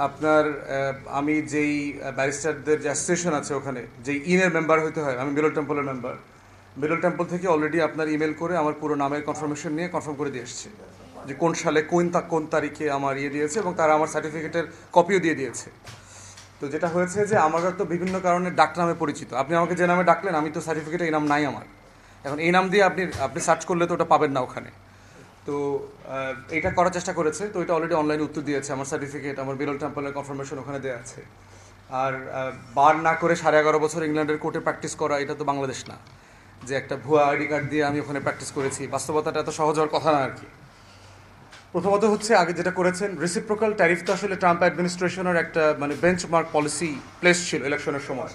আপনার আমি যেই ব্যারিস্টারদের যে অ্যাসোসিয়েশন আছে ওখানে যেই ইনের মেম্বার হইতে হয়, আমি মিডল টেম্পলের মেম্বার। মিডল টেম্পল থেকে অলরেডি আপনার ইমেল করে আমার পুরো নামের কনফার্মেশন নিয়ে কনফার্ম করে দিয়ে এসছে যে কোন সালে কোন তারিখে আমার দিয়েছে, এবং তারা আমার সার্টিফিকেটের কপিও দিয়ে দিয়েছে। তো যেটা হয়েছে যে আমরা তো বিভিন্ন কারণে ডাক নামে পরিচিত। আপনি আমাকে যে নামে ডাকলেন, আমি তো সার্টিফিকেটে এই নাম নাই আমার। এখন এই নাম দিয়ে আপনি আপনি সার্চ করলে তো ওটা পাবেন না ওখানে। তো এইটা করার চেষ্টা করেছে, তো এটা অলরেডি অনলাইনে উত্তর দিয়েছে। আমার সার্টিফিকেট, আমার বিরল টেম্পলের কনফার্মেশন ওখানে দেওয়া আছে। আর বার না করে 11.5 বছর ইংল্যান্ডের কোর্টে প্র্যাকটিস করা, এটা তো বাংলাদেশ না যে একটা ভুয়া আইডি কার্ড দিয়ে আমি ওখানে প্র্যাকটিস করেছি। বাস্তবতাটা এত সহজ হওয়ার কথা না আর কি। প্রথমত হচ্ছে, আগে যেটা করেছেন রেসিপ্রোকাল ট্যারিফ, তো আসলে ট্রাম্প অ্যাডমিনিস্ট্রেশনের একটা বেঞ্চমার্ক পলিসি প্লেস ছিল ইলেকশনের সময়,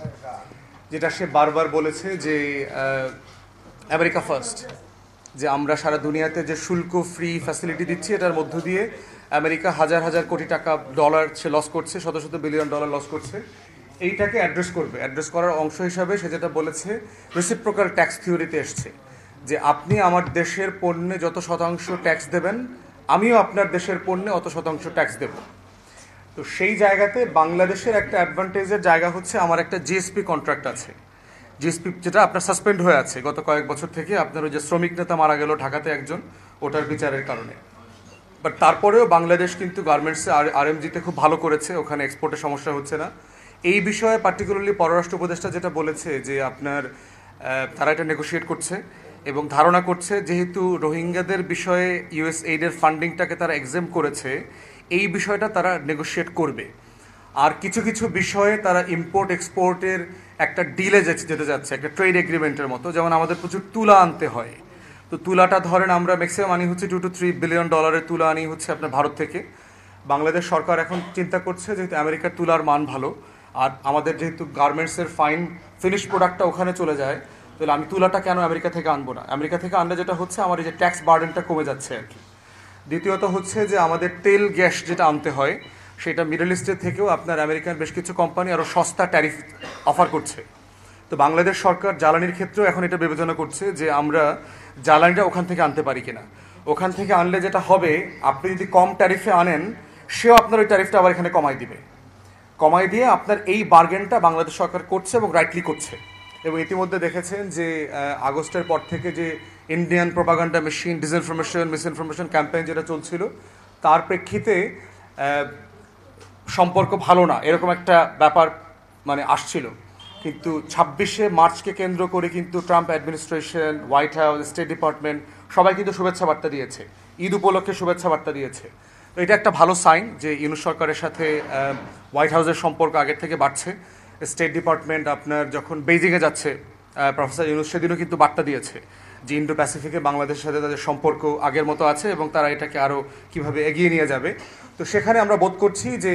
যেটা সে বারবার বলেছে যে আমেরিকা ফার্স্ট, যে আমরা সারা দুনিয়াতে যে শুল্ক ফ্রি ফ্যাসিলিটি দিচ্ছি এটার মধ্য দিয়ে আমেরিকা হাজার হাজার কোটি টাকা ডলার সে লস করছে, শত শত বিলিয়ন ডলার লস করছে। এইটাকে অ্যাড্রেস করার অংশ হিসাবে সে যেটা বলেছে, রেসিপ্রোকাল ট্যাক্স থিওরিতে এসছে যে আপনি আমার দেশের পণ্যে যত শতাংশ ট্যাক্স দেবেন, আমিও আপনার দেশের পণ্যে অত শতাংশ ট্যাক্স দেব। তো সেই জায়গাতে বাংলাদেশের একটা অ্যাডভান্টেজের জায়গা হচ্ছে, আমার একটা জিএসপি কন্ট্রাক্ট আছে, জিএসপি যেটা আপনার সাসপেন্ড হয়ে আছে গত কয়েক বছর থেকে। আপনার ওই যে শ্রমিক নেতা মারা গেল ঢাকাতে একজন, ওটার বিচারের কারণে। বাট তারপরেও বাংলাদেশ কিন্তু গার্মেন্টসে আরএমজিতে খুব ভালো করেছে, ওখানে এক্সপোর্টের সমস্যা হচ্ছে না। এই বিষয়ে পার্টিকুলারলি পররাষ্ট্র উপদেষ্টা যেটা বলেছে যে আপনার তারা এটা নেগোশিয়েট করছে এবং ধারণা করছে যেহেতু রোহিঙ্গাদের বিষয়ে ইউএস এইডের ফান্ডিংটাকে তারা এক্সেম করেছে, এই বিষয়টা তারা নেগোশিয়েট করবে। আর কিছু কিছু বিষয়ে তারা ইম্পোর্ট এক্সপোর্টের একটা ডিলে যেতে যাচ্ছে, একটা ট্রেড এগ্রিমেন্টের মতো। যেমন আমাদের প্রচুর তুলা আনতে হয়, তো তুলাটা ধরেন আমরা ম্যাক্সিমাম আনি হচ্ছে $2 to 3 বিলিয়ন তুলা আনি হচ্ছে আপনার ভারত থেকে। বাংলাদেশ সরকার এখন চিন্তা করছে যেহেতু আমেরিকার তুলার মান ভালো, আর আমাদের যেহেতু গার্মেন্টসের ফাইন ফিনিশ প্রোডাক্টটা ওখানে চলে যায়, তাহলে আমি তুলাটা কেন আমেরিকা থেকে আনবো না? আমেরিকা থেকে আনলে যেটা হচ্ছে, আমার এই যে ট্যাক্স বার্ডেনটা কমে যাচ্ছে আর কি। দ্বিতীয়ত হচ্ছে যে আমাদের তেল গ্যাস যেটা আনতে হয়, সেটা মিডল ইস্টের থেকেও আপনার আমেরিকান বেশ কিছু কোম্পানি আরও সস্তা ট্যারিফ অফার করছে। তো বাংলাদেশ সরকার জ্বালানির ক্ষেত্রেও এখন এটা বিবেচনা করছে যে আমরা জ্বালানিটা ওখান থেকে আনতে পারি কিনা। ওখান থেকে আনলে যেটা হবে, আপনি যদি কম ট্যারিফে আনেন, সেও আপনার ওই ট্যারিফটা আবার এখানে কমাই দিয়ে আপনার এই বার্গেনটা বাংলাদেশ সরকার করছে এবং রাইটলি করছে। এবং ইতিমধ্যে দেখেছেন যে আগস্টের পর থেকে যে Indian propaganda machine, disinformation, misinformation campaign যেটা চলছিল, তার প্রেক্ষিতে সম্পর্ক ভালো না এরকম একটা ব্যাপার আসছিল। কিন্তু 26শে মার্চকে কেন্দ্র করে কিন্তু Trump administration, white house, state department সবাই কিন্তু শুভেচ্ছা বার্তা দিয়েছে, ঈদ উপলক্ষে শুভেচ্ছা বার্তা দিয়েছে। তো এটা একটা ভালো সাইন যে ইউনুস সরকারের সাথে হোয়াইট হাউসের সম্পর্ক আগের থেকে বাড়ছে। স্টেট ডিপার্টমেন্ট আপনার যখন বেইজিংয়ে যাচ্ছে, প্রফেসর ইউনুস সেদিনও কিন্তু বার্তা দিয়েছে যে ইন্ডো প্যাসিফিকে বাংলাদেশের সাথে তাদের সম্পর্ক আগের মতো আছে এবং তারা এটাকে আরও কীভাবে এগিয়ে নিয়ে যাবে। তো সেখানে আমরা বোধ করছি যে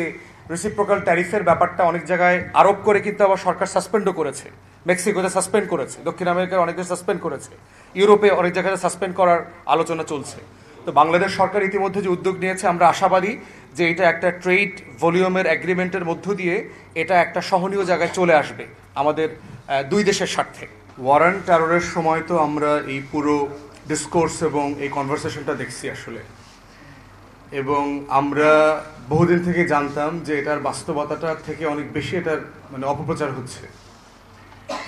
রেসিপ্রোকাল ট্যারিফের ব্যাপারটা অনেক জায়গায় আরোপ করে কিন্তু আবার সরকার সাসপেন্ডও করেছে। মেক্সিকোতে সাসপেন্ড করেছে, দক্ষিণ আমেরিকার অনেক দেশ সাসপেন্ড করেছে, ইউরোপে অনেক জায়গায় সাসপেন্ড করার আলোচনা চলছে। তো বাংলাদেশ সরকার ইতিমধ্যে যে উদ্যোগ নিয়েছে, আমরা আশাবাদী যে এটা একটা ট্রেড ভলিউমের এগ্রিমেন্টের মধ্য দিয়ে এটা একটা সহনীয় জায়গায় চলে আসবে আমাদের দুই দেশের স্বার্থে। ওয়ারেন্ট টেররের সময় তো আমরা এই পুরো ডিসকোর্স এবং এই কনভারসেশনটা দেখছি আসলে, এবং আমরা বহুদিন থেকে জানতাম যে এটার বাস্তবতাটার থেকে অনেক বেশি এটার অপপ্রচার হচ্ছে।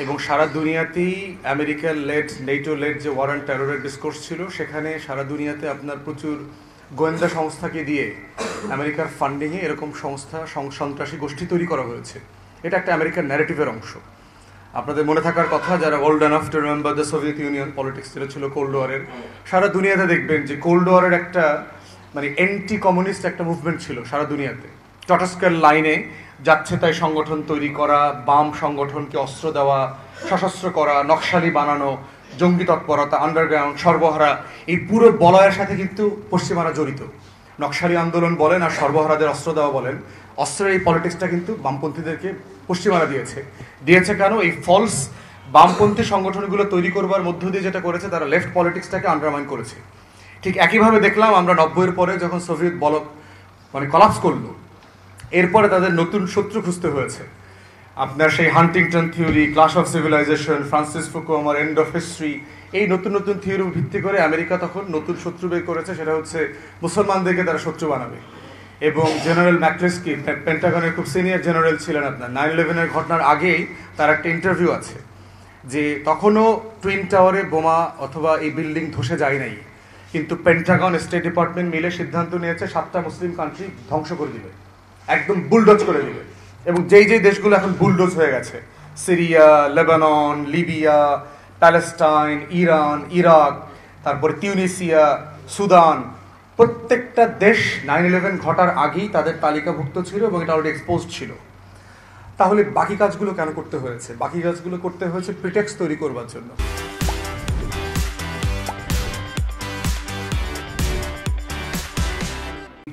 এবং সারা দুনিয়াতেই আমেরিকার নেটো লেড যে ওয়ারেন্ট টেররের ডিসকোর্স ছিল, সেখানে সারা দুনিয়াতে আপনার প্রচুর গোয়েন্দা সংস্থাকে দিয়ে আমেরিকার ফান্ডিংয়ে এরকম সংস্থা সন্ত্রাসী গোষ্ঠী তৈরি করা হয়েছে। এটা একটা আমেরিকার ন্যারেটিভের অংশ। আপনাদের মনে থাকার কথা, যারা old enough to remember the Soviet union politics ছিল কোল্ড ওয়ারের, সারা দুনিয়াতে দেখবেন যে কোল্ড ওয়ারের একটা অ্যান্টি কমিউনিস্ট একটা মুভমেন্ট ছিল সারা দুনিয়াতে। টটস্কের লাইনে যাচ্ছে তাই সংগঠন তৈরি করা, বাম সংগঠনকে অস্ত্র দেওয়া, সশস্ত্র করা, নকশালি বানানো, জঙ্গি তৎপরতা, আন্ডারগ্রাউন্ড, সর্বহারা, এই পুরো বলয়ের সাথে কিন্তু পশ্চিমারা জড়িত। নকশালি আন্দোলন বলেন আর সর্বহারাদের অস্ত্র দেওয়া বলেন, অস্ত্রের এই পলিটিক্সটা কিন্তু বামপন্থীদেরকে পশ্চিমারা দিয়েছে কেন? এই ফলস বামপন্থী সংগঠনগুলো তৈরি করবার মধ্য দিয়ে যেটা করেছে, তারা লেফট পলিটিক্সটাকে আন্ডারমাইন করেছে। ঠিক একইভাবে দেখলাম আমরা 90-এর পরে যখন সোভিয়েত ব্লক কলাপস করলো, এরপরে তাদের নতুন শত্রু খুঁজতে হয়েছে। আপনার সেই Huntington theory, clash of civilization, Francis ফুকুয়ামার এন্ড অফ হিস্ট্রি, এই নতুন নতুন থিওরি ভিত্তি করে আমেরিকা তখন নতুন শত্রু বের করেছে, সেটা হচ্ছে মুসলমানদেরকে তারা শত্রু বানাবে। এবং জেনারেল ম্যাকক্লেস্কি পেন্টাগনের খুব সিনিয়র জেনারেল ছিলেন আপনার 9/11-এর ঘটনার আগেই তার একটা ইন্টারভিউ আছে যে তখনও টুইন টাওয়ারে বোমা অথবা এই বিল্ডিং ধসে যায় নাই, কিন্তু পেন্টাগন স্টেট ডিপার্টমেন্ট মিলে সিদ্ধান্ত নিয়েছে 7টা মুসলিম কান্ট্রি ধ্বংস করে দিবে, একদম বুলডোজ করে দিবে। এবং যেই যেই দেশগুলো এখন বুলডোজ হয়ে গেছে, Syria, Lebanon, Libya, Palestine, Iran, Iraq, তারপরে তিউনিসিয়া, সুদান, প্রত্যেকটা দেশ 9/11 ঘটার আগেই তাদের তালিকাভুক্ত ছিল এবং এটা অলরেডি এক্সপোজ ছিল। তাহলে বাকি কাজগুলো কেন করতে হয়েছে? বাকি কাজগুলো করতে হয়েছে প্রিটেক্সট তৈরি করবার জন্য।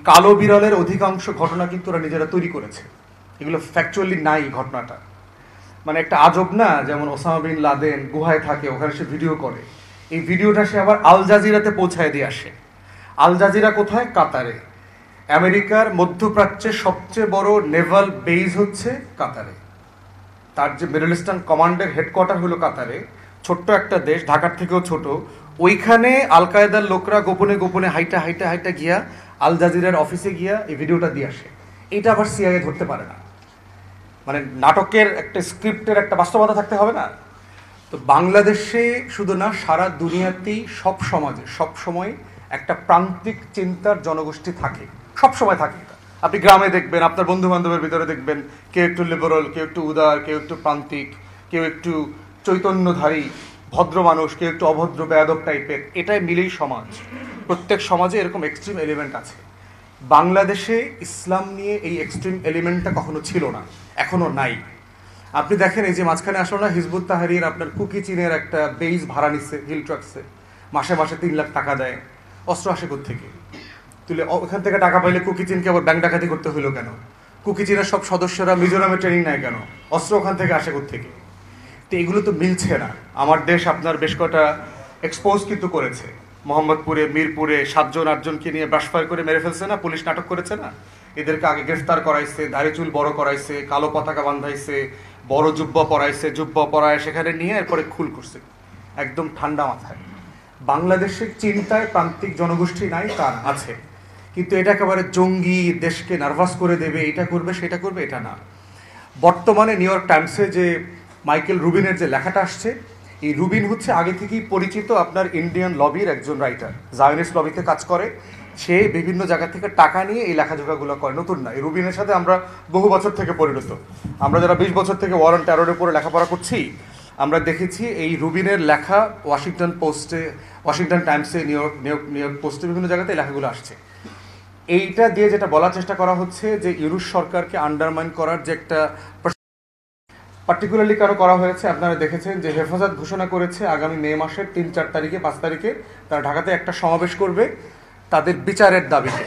কালো বিড়ালের অধিকাংশ ঘটনা কিন্তু ওরা নিজেরা তৈরি করেছে, এগুলো ফ্যাকচুয়ালি নাই ঘটনাটা। মানে একটা আজব না, যেমন ওসামা বিন লাদেন গুহায় থাকে, ওখানে সে ভিডিও করে, এই ভিডিওটা সে আবার আল জাজিরাতে পৌঁছায় দিয়ে আসে। আল জাজিরা কোথায়? কাতারে। আমেরিকার মধ্যপ্রাচ্যের সবচেয়ে বড় নেভাল বেজ হচ্ছে কাতারে। তার যে মিডল ইস্টার্ন কমান্ডের হেডকোয়ার্টার হলো কাতারে, ছোট্ট একটা দেশ, ঢাকার থেকেও ছোট। ওইখানে আল কায়দার লোকরা গোপনে গোপনে হাইটা হাইটা হাইটা গিয়া আল জাজিরার অফিসে গিয়া এই ভিডিওটা দিয়ে আসে। এটা আবার সিআইএ ধরতে পারে না। মানে নাটকের একটা স্ক্রিপ্টের একটা বাস্তবতা থাকতে হবে না? তো বাংলাদেশে শুধু না, সারা দুনিয়াতেই সব সমাজে সব সময় একটা প্রান্তিক চিন্তার জনগোষ্ঠী থাকে, সব সময় থাকে। আপনি গ্রামে দেখবেন, আপনার বন্ধু বান্ধবের ভিতরে দেখবেন, কেউ একটু লিবারাল, কেউ একটু উদার, কেউ একটু প্রান্তিক, কেউ একটু চৈতন্যধারী ভদ্র মানুষ, কেউ একটু অভদ্র বেয়াদব টাইপের। এটাই মিলেই সমাজ। প্রত্যেক সমাজে এরকম এক্সট্রিম এলিমেন্ট আছে। বাংলাদেশে ইসলাম নিয়ে এই এক্সট্রিম এলিমেন্টটা কখনো ছিল না, এখনো নাই। আপনি দেখেন, এই যে মাঝখানে আসলো না হিজবুত তাহরির, আপনার কুকি চীনের একটা বেইজ ভাড়া নিচ্ছে হিল ট্রাক্সে, মাসে মাসে 3 লাখ টাকা দেয়। অস্ত্র আসে থেকে তুলে ওখান থেকে টাকা পাইলে কুকি চীনকে আবার ব্যাংক ডাকাতি করতে হইলো কেন? কুকি চীনের সব সদস্যরা মিজোরামে ট্রেনিং নেয় কেন? অস্ত্র ওখান থেকে আসে থেকে। তো এগুলো তো মিলছে না। আমার দেশ আপনার বেশ কটা এক্সপোজ কিন্তু করেছে, মোহাম্মদপুরে, মিরপুরে 7-8জনকে নিয়ে ব্রাশফায়ার করে মেরে ফেলছে না, পুলিশ নাটক করেছে না? এদেরকে আগে গ্রেফতার করাইছে, দাড়ি চুল বড় করাইছে, কালো পতাকা বান্ধাইছে, বড় জুব্বা পরাইছে, জুব্বা পরায় সেখানে নিয়ে এরপরে খুল করছে একদম ঠান্ডা মাথায়। বাংলাদেশের চিন্তায় প্রান্তিক জনগোষ্ঠী নাই, তার আছে, কিন্তু এটা একেবারে জঙ্গি, দেশকে নার্ভাস করে দেবে, এটা করবে সেটা করবে, এটা না। বর্তমানে নিউ ইয়র্ক টাইমসে যে মাইকেল রুবিনের যে লেখাটা আসছে, এই রুবিন হচ্ছে আগে থেকেই পরিচিত আপনার ইন্ডিয়ান লবির একজন রাইটার, জায়নিস্ট লবিতে কাজ করে। সে বিভিন্ন জায়গা থেকে টাকা নিয়ে এই লেখাজোখাগুলো করে, নতুন না। এই রুবিনের সাথে আমরা বহু বছর থেকে পরিণত। আমরা যারা 20 বছর থেকে ওয়ার অন টেররের উপরে লেখাপড়া করছি, আমরা দেখেছি এই রুবিনের লেখা ওয়াশিংটন পোস্টে, ওয়াশিংটন টাইমসে, নিউ ইয়র্ক পোস্টে, বিভিন্ন জায়গাতে লেখাগুলো আসছে। এইটা দিয়ে যেটা বলার চেষ্টা করা হচ্ছে যে ইউরোপ সরকারকে আন্ডারমাইন করার যে একটা, পার্টিকুলারলি কেন করা হয়েছে আপনারা দেখেছেন যে হেফাজত ঘোষণা করেছে আগামী মে মাসের 3-4 তারিখে, 5 তারিখে তারা ঢাকাতে একটা সমাবেশ করবে তাদের বিচারের দাবিতে।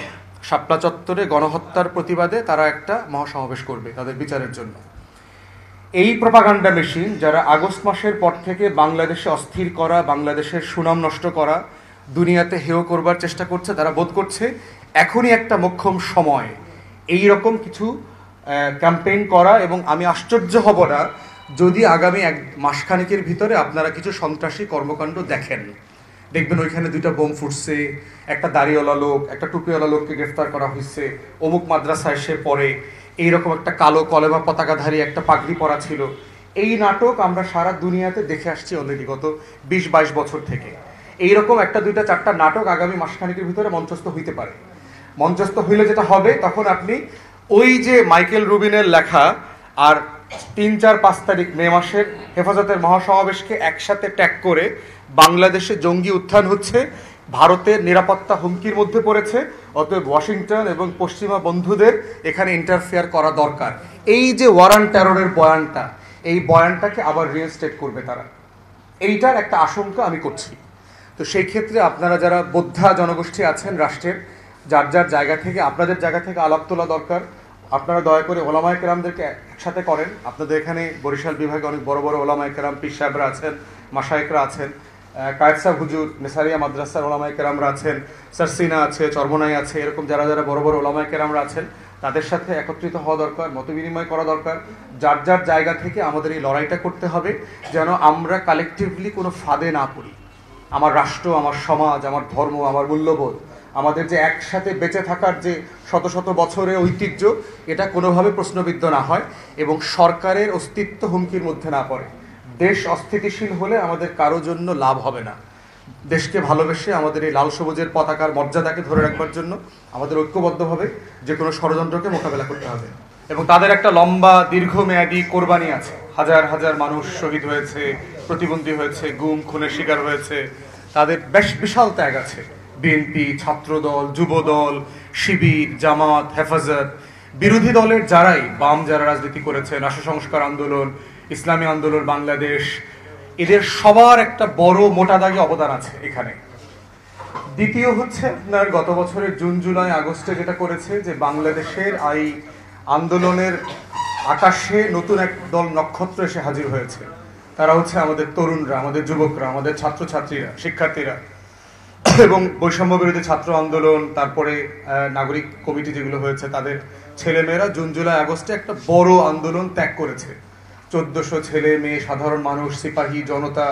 শাপলা চত্বরে গণহত্যার প্রতিবাদে তারা একটা মহাসমাবেশ করবে তাদের বিচারের জন্য। এই প্রপাগান্ডা মেশিন যারা আগস্ট মাসের পর থেকে বাংলাদেশে অস্থির করা, বাংলাদেশের সুনাম নষ্ট করা, দুনিয়াতে হেয় করবার চেষ্টা করছে, তারা বোধ করছে এখনই একটা মোক্ষম সময় এই রকম কিছু ক্যাম্পেইন করা। এবং আমি আশ্চর্য হব না যদি আগামী 1 মাসখানেকের ভিতরে আপনারা কিছু সন্ত্রাসী কর্মকাণ্ড দেখেন। দেখবেন ওইখানে 2টা বোম ফুটছে, একটা দাড়িওয়ালা লোক, একটা টুপিওয়ালা লোককে গ্রেফতার করা হয়েছে, অমুক মাদ্রাসায় সে পড়ে, এইরকম একটা কালো কলেমা পতাকাধারী একটা পাগড়ি পরা ছিল। এই নাটক আমরা সারা দুনিয়াতে দেখে আসছি অলরেডি গত 20-22 বছর থেকে। এইরকম 1, 2, 4টা নাটক আগামী মাসখানেকের ভিতরে মঞ্চস্থ হইতে পারে। মঞ্চস্থ হইলে যেটা হবে, তখন আপনি ওই যে মাইকেল রুবিনের লেখা আর 3-4-5 তারিখ মে মাসের হেফাজতের মহাসমাবেশকে একসাথে ট্যাগ করে বাংলাদেশে জঙ্গি উত্থান হচ্ছে, ভারতের নিরাপত্তা হুমকির মধ্যে পড়েছে, অতএব ওয়াশিংটন এবং পশ্চিমা বন্ধুদের এখানে ইন্টারফেয়ার করা দরকার। এই যে ওয়ার অন টেররের বয়ানটা, এই বয়ানটাকে আবার রিইনস্টেট করবে তারা, এইটার একটা আশঙ্কা আমি করছি। তো সেই ক্ষেত্রে আপনারা যারা বোদ্ধা জনগোষ্ঠী আছেন রাষ্ট্রের, যার যার জায়গা থেকে, আপনাদের জায়গা থেকে আলাপ তোলা দরকার। আপনারা দয়া করে ওলামায়ে কেরামদেরকে একসাথে করেন। আপনাদের এখানে বরিশাল বিভাগে অনেক বড় বড় ওলামায়ে কেরাম, পীর সাহেবরা আছেন, মাশায়েখরা আছেন, কায়েদ সাহেব হুজুর, নেসারিয়া মাদ্রাসার ওলামায়ে কেরামরা আছেন, সারসিনা আছে, চরমনাই আছে, এরকম যারা যারা বড় বড় ওলামায়ে কেরামরা আছেন, তাদের সাথে একত্রিত হওয়া দরকার, মত বিনিময় করা দরকার। যার যার জায়গা থেকে আমাদের এই লড়াইটা করতে হবে, যেন আমরা কালেকটিভলি কোনো ফাঁদে না পড়ি। আমার রাষ্ট্র, আমার সমাজ, আমার ধর্ম, আমার মূল্যবোধ, আমাদের যে একসাথে বেঁচে থাকার যে শত শত বছরের ঐতিহ্য এটা কোনোভাবে প্রশ্নবিদ্ধ না হয় এবং সরকারের অস্তিত্ব হুমকির মধ্যে না পড়ে। দেশ অস্থিতিশীল হলে আমাদের কারো জন্য লাভ হবে না। দেশকে ভালোবেসে আমাদের এই লাল সবুজের পতাকার মর্যাদাকে ধরে রাখবার জন্য আমাদের ঐক্যবদ্ধভাবে যে কোনো ষড়যন্ত্রকে মোকাবেলা করতে হবে এবং তাদের একটা লম্বা দীর্ঘমেয়াদী কোরবানি আছে। হাজার হাজার মানুষ শহীদ হয়েছে, প্রতিবন্ধী হয়েছে, গুম খুনের শিকার হয়েছে, তাদের বেশ বিশাল ত্যাগ আছে। বিএনপি, ছাত্রদল, যুবদল, শিবির, জামাত, হেফাজত, বিরোধী দলের যারাই বাম যারা রাজনীতি করেছে, রাষ্ট্র সংস্কার আন্দোলন, ইসলামী আন্দোলন বাংলাদেশ, এদের সবার একটা বড় মোটা দাগে অবদান আছে এখানে। দ্বিতীয় হচ্ছে আপনার গত বছরের জুন জুলাই আগস্টে যেটা করেছে যে বাংলাদেশের এই আন্দোলনের আকাশে নতুন এক দল নক্ষত্র এসে হাজির হয়েছে। তারা হচ্ছে আমাদের তরুণরা, আমাদের যুবকরা, আমাদের ছাত্রছাত্রীরা, শিক্ষার্থীরা এবং বৈষম্য বিরোধী ছাত্র আন্দোলন, তারপরে নাগরিক কমিটি যেগুলো হয়েছে তাদের ছেলেমেয়েরা জুন জুলাই আগস্টে একটা বড় আন্দোলন ত্যাগ করেছে। 1400 ছেলে মেয়ে, সাধারণ মানুষ, সিপাহী, জনতা,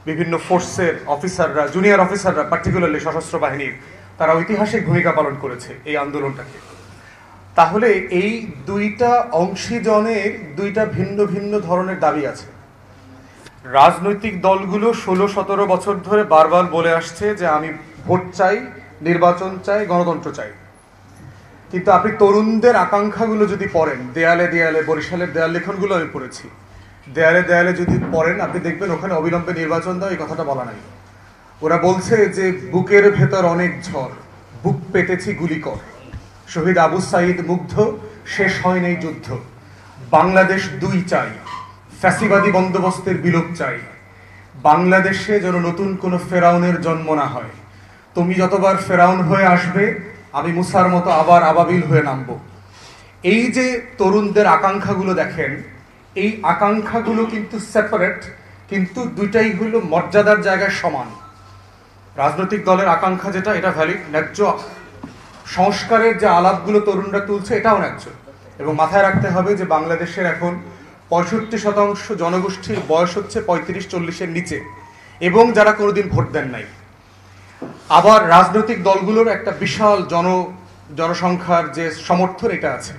বিভিন্ন ফোর্সের অফিসাররা, জুনিয়র অফিসাররা, পার্টিকুলারলি সশস্ত্র বাহিনীর, তারা ঐতিহাসিক ভূমিকা পালন করেছে এই আন্দোলনটাকে। তাহলে এই দুইটা অংশীজনের দুইটা ভিন্ন ভিন্ন ধরনের দাবি আছে। রাজনৈতিক দলগুলো 16-17 বছর ধরে বারবার বলে আসছে যে আমি ভোট চাই, নির্বাচন চাই, গণতন্ত্র চাই। কিন্তু আপনি তরুণদের আকাঙ্ক্ষাগুলো যদি পড়েন, দেয়ালে দেয়ালে, বরিশালের দেয়াল লেখনগুলো আমি পড়েছি, দেয়ালে দেয়ালে যদি পড়েন আপনি দেখবেন ওখানে অবিলম্বে নির্বাচন দাও এই কথাটা বলা নাই। ওরা বলছে যে বুকের ভেতর অনেক ঝড়, বুক পেতেছি গুলি কর, শহীদ আবু সাইদ মুগ্ধ, শেষ হয় নাই যুদ্ধ, বাংলাদেশ দুই চাই, ফ্যাসিবাদী বন্দোবস্তের বিলোপ চাই, বাংলাদেশে যেন নতুন কোনো ফেরাউনের জন্ম না হয়, তুমি যতবার ফেরাউন হয়ে আসবে আমি মুসার মতো আবার আবাবিল হয়ে নামব। এই যে তরুণদের আকাঙ্ক্ষাগুলো দেখেন, এই আকাঙ্ক্ষাগুলো কিন্তু সেপারেট, কিন্তু দুইটাই হলো মর্যাদার জায়গায় সমান। রাজনৈতিক দলের আকাঙ্ক্ষা যেটা, এটা ভ্যালিড, ন্যায্য। সংস্কারের যে আলাপগুলো তরুণরা তুলছে এটাও ন্যায্য। এবং মাথায় রাখতে হবে যে বাংলাদেশের এখন 65% জনগোষ্ঠীর বয়স হচ্ছে 35-40-এর নিচে এবং যারা কোনোদিন ভোট দেন নাই। আবার রাজনৈতিক দলগুলোর একটা বিশাল জনসংখ্যার যে সমর্থন এটা আছে।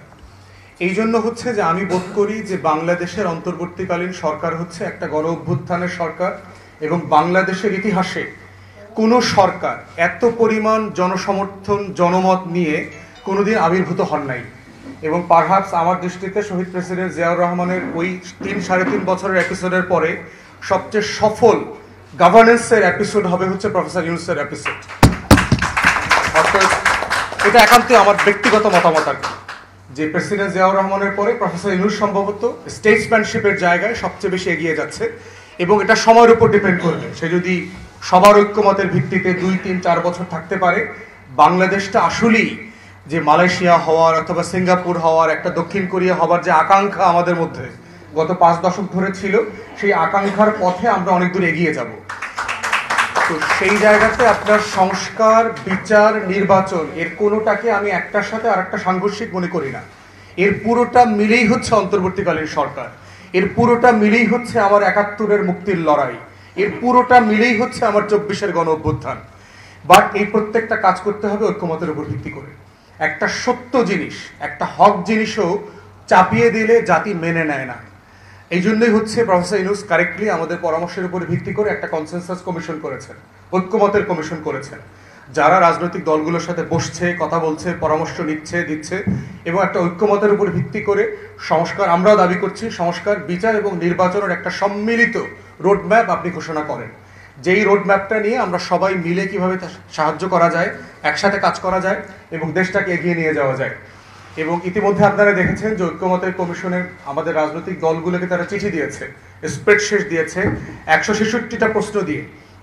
এই জন্য হচ্ছে যে আমি বোধ করি যে বাংলাদেশের অন্তর্বর্তীকালীন সরকার হচ্ছে একটা গণ অভ্যুত্থানের সরকার এবং বাংলাদেশের ইতিহাসে কোনো সরকার এত পরিমাণ জনসমর্থন, জনমত নিয়ে কোনোদিন আবির্ভূত হন নাই। এবং পারহাপস আমার দৃষ্টিতে শহীদ প্রেসিডেন্ট জিয়াউর রহমানের ওই 3-3.5 বছরের এপিসোডের পরে সবচেয়ে সফল গভর্নেন্সের এপিসোড হবে হচ্ছে প্রফেসর ইউনূসের এপিসোড। অর্থাৎ এটা একান্তই আমার ব্যক্তিগত মতামত আর কি, যে প্রেসিডেন্ট জিয়াউর রহমানের পরে প্রফেসর ইউনূস সম্ভবত স্টেটসম্যানশিপের জায়গায় সবচেয়ে বেশি এগিয়ে যাচ্ছে এবং এটা সময়ের উপর ডিপেন্ড করবে। সে যদি সবার ঐক্যমতের ভিত্তিতে 2-3-4 বছর থাকতে পারে, বাংলাদেশটা আসলেই যে মালয়েশিয়া হওয়ার অথবা সিঙ্গাপুর হওয়ার, একটা দক্ষিণ কোরিয়া হওয়ার যে আকাঙ্ক্ষা আমাদের মধ্যে গত 5 দশক ধরে ছিল, সেই আকাঙ্ক্ষার পথে আমরা অনেক দূর এগিয়ে যাব। তো সেই জায়গাতে আপনার সংস্কার, বিচার, নির্বাচন এর কোনোটাকে আমি একটার সাথে আর একটা সাংঘর্ষিক মনে করি না। এর পুরোটা মিলেই হচ্ছে অন্তর্বর্তীকালীন সরকার, এর পুরোটা মিলেই হচ্ছে আমার 71-এর মুক্তির লড়াই, এর পুরোটা মিলেই হচ্ছে আমার 24-এর গণ অভ্যুত্থান। বাট এই প্রত্যেকটা কাজ করতে হবে ঐক্যমতের উপর ভিত্তি করে। একটা সত্য জিনিস, একটা হক জিনিসও চাপিয়ে দিলে জাতি মেনে নেয় না। এই জন্যই হচ্ছে প্রফেসর ইউনূস কারেক্টলি আমাদের পরামর্শের উপর ভিত্তি করে একটা কনসেনসাস কমিশন করেছেন, ঐক্যমতের কমিশন করেছেন, যারা রাজনৈতিক দলগুলোর সাথে বসছে, কথা বলছে, পরামর্শ নিচ্ছে, দিচ্ছে এবং একটা ঐক্যমতের উপর ভিত্তি করে সংস্কার, আমরাও দাবি করছি সংস্কার, বিচার এবং নির্বাচনের একটা সম্মিলিত রোডম্যাপ আপনি ঘোষণা করেন। যেই রোডম্যাপটা নিয়ে আমরা সবাই মিলে কিভাবে সাহায্য করা যায়, একসাথে কাজ করা যায় এবং দেশটাকে এগিয়ে নিয়ে যাওয়া যায়। এবং ইতিমধ্যে আপনারা দেখেছেন যে ঐক্যমতের কমিশনের আমাদের রাজনৈতিক দলগুলোকে তারা চিঠি দিয়েছে, স্প্রেডশিট দিয়েছে 166টা প্রশ্ন দিয়ে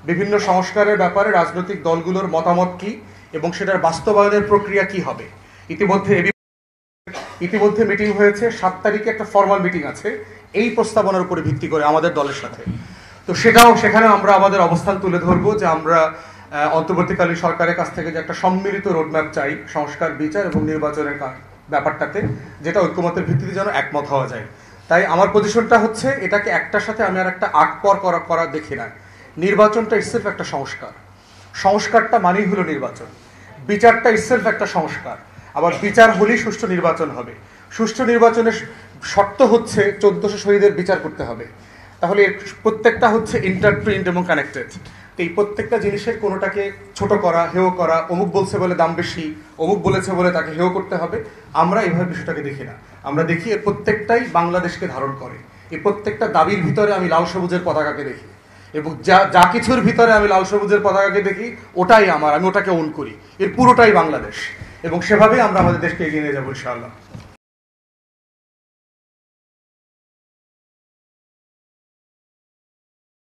বিভিন্ন সংস্কারের ব্যাপারে রাজনৈতিক দলগুলোর মতামত কি এবং সেটার বাস্তবায়নের প্রক্রিয়া কি হবে। ইতিমধ্যে মিটিং হয়েছে, 7 তারিখে একটা ফরমাল মিটিং আছে এই প্রস্তাবনার উপরে ভিত্তি করে আমাদের দলের সাথে। তো সেখানে আমরা আমাদের অবস্থান তুলে ধরবো যে আমরা অন্তর্বর্তীকালীন সরকারের কাছ থেকে যে একটা সম্মিলিত রোডম্যাপ চাই সংস্কার, বিচার এবং নির্বাচনের ব্যাপারটাতে, যেটা ঐক্যমতের ভিত্তিতে যেন একমত হওয়া যায়। তাই আমার পজিশনটা হচ্ছে এটাকে একটার সাথে আমি আর একটা আকপর করা দেখি না। নির্বাচনটা ইটসেলফ একটা সংস্কার, সংস্কারটা মানেই হলো নির্বাচন, বিচারটা ইটসেলফ একটা সংস্কার, আবার বিচার হলেই সুষ্ঠু নির্বাচন হবে। সুষ্ঠু নির্বাচনের শর্ত হচ্ছে 1400 শহীদের বিচার করতে হবে। তাহলে প্রত্যেকটা হচ্ছে ইন্টারটুইন্ড এবং কানেক্টেড। এই প্রত্যেকটা জিনিসের কোনোটাকে ছোট করা, হেয় করা, অমুক বলছে বলে দাম বেশি, অমুক বলেছে বলে তাকে হেয় করতে হবে, আমরা এইভাবে বিষয়টাকে দেখি না। আমরা দেখি এর প্রত্যেকটাই বাংলাদেশকে ধারণ করে। এই প্রত্যেকটা দাবির ভিতরে আমি লাল সবুজের পতাকাকে দেখি, এবং যা কিছুর ভিতরে আমি লাল সবুজের পতাকাকে দেখি ওটাই আমার, আমি ওটাকে ওন করি। এর পুরোটাই বাংলাদেশ, এবং সেভাবেই আমরা আমাদের দেশকে এগিয়ে নিয়ে যাবো ইনশাআল্লাহ।